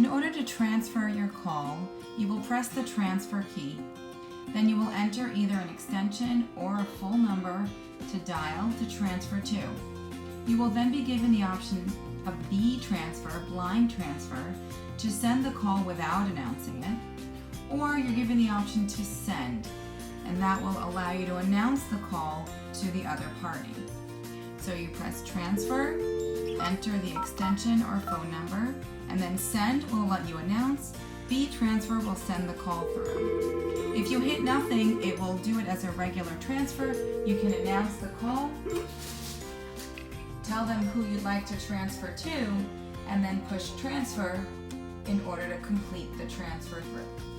In order to transfer your call, you will press the transfer key. Then you will enter either an extension or a full number to dial to transfer to. You will then be given the option of B transfer, blind transfer, to send the call without announcing it, or you're given the option to send, and that will allow you to announce the call to the other party. So you press transfer, enter the extension or phone number, and then send will let you announce. B transfer will send the call through. If you hit nothing, it will do it as a regular transfer. You can announce the call, tell them who you'd like to transfer to, and then push transfer in order to complete the transfer through.